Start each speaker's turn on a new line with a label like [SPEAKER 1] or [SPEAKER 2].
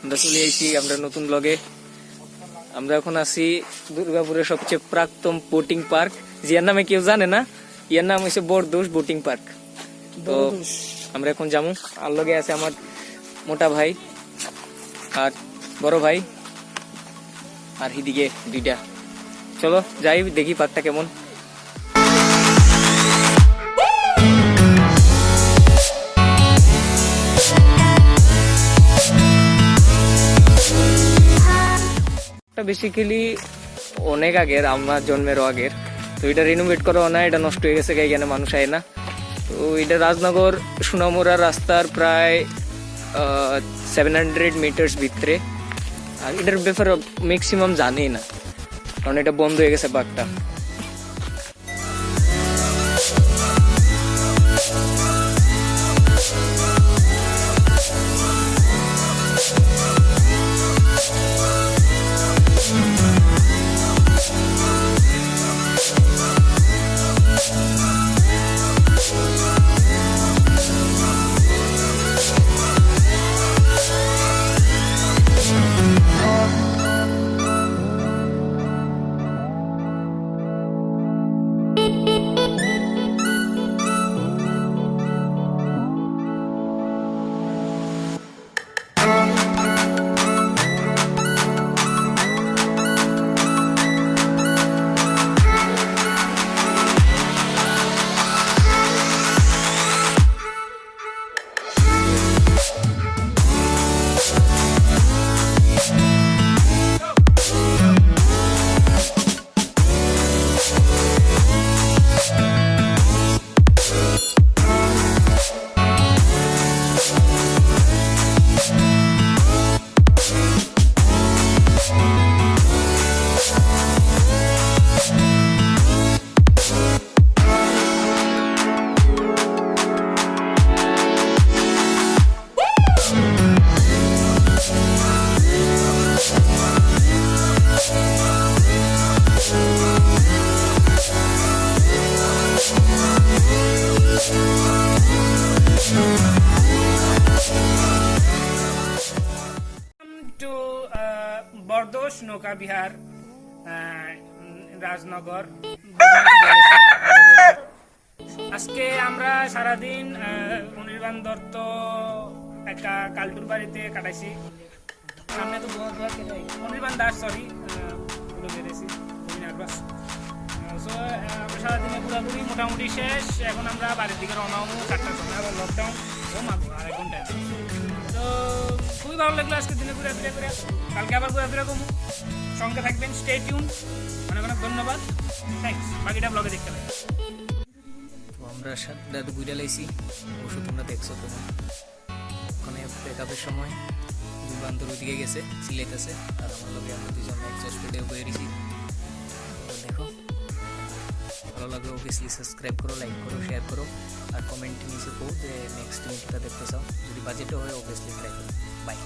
[SPEAKER 1] আমরা চলে এসেছি আমরা নতুন ব্লগে। আমরা এখন আছি দুর্গাপুরের সবচেয়ে প্রাক্তন বোটিং পার্ক, যার নামে কেউ জানে না। ইয়ার নাম হচ্ছে বরদোষ বোটিং পার্ক। তো আমরা এখন যাবো। আর লগে আছে আমার মোটা ভাই আর বড় ভাই আর এদিকে দুইটা। চলো যাই দেখি পার্কটা কেমন। বেসিক্যালি অনেক আগের, আমার জন্মেরও আগের। তো এটা রিনোভেট করা না, এটা নষ্ট হয়ে গেছে, এখানে মানুষ আয় না। তো এটা রাজনগর সোনামুড়া রাস্তার প্রায় 700 মিটার্স ভিতরে। আর এটার ব্যাপারে ম্যাক্সিমাম জানেই না, কারণ এটা বন্ধ হয়ে গেছে পার্কটা।
[SPEAKER 2] to বরদোষ নৌকা বিহার, রাজনগর। আজকে আমরা সারাদিন অনির্বাণ দত্ত একটা কালটুর বাড়িতে কাটাইছি। সামনে তো অনির্বাণ দাস, সরি পুরো বেড়েছি। সারাদিনে ঘোরাঘুরি মোটামুটি শেষ। এখন আমরা বাড়ির দিকে রওনা হবো 4টার সময়। আবার লকডাউন, ও মাগো আর 1 ঘন্টা। তো খুবই ভালো লাগলো আজকে দিনে ঘোরাফেরা করে। কালকে আবার ঘোরাফেরা করবো, সঙ্গে থাকবেন। Stay tune. অনেক অনেক ধন্যবাদ, থ্যাংকস। বাকিটা ব্লগে দেখতে পাবেন।
[SPEAKER 1] তো আমরা দাদু বুঝা লাইছি, অবশ্য তোমরা দেখছো। তখন ওখানে ব্রেকআপের সময় দুই বান্ধব ওইদিকে গেছে, চিলাইতেছে। আর আমার লগে আমরা দুজন এক্সস্ট ভিডিও বেরিয়েছি। দেখো ভালো লাগলো, অবভিয়াসলি সাবস্ক্রাইব করো, লাইক করো, শেয়ার করো। আর কমেন্ট নিচে কো যে নেক্সট মিনিটটা দেখতে চাও। যদি বাজেটও হয় অবভিয়াসলি ট্রাই করো। বাই।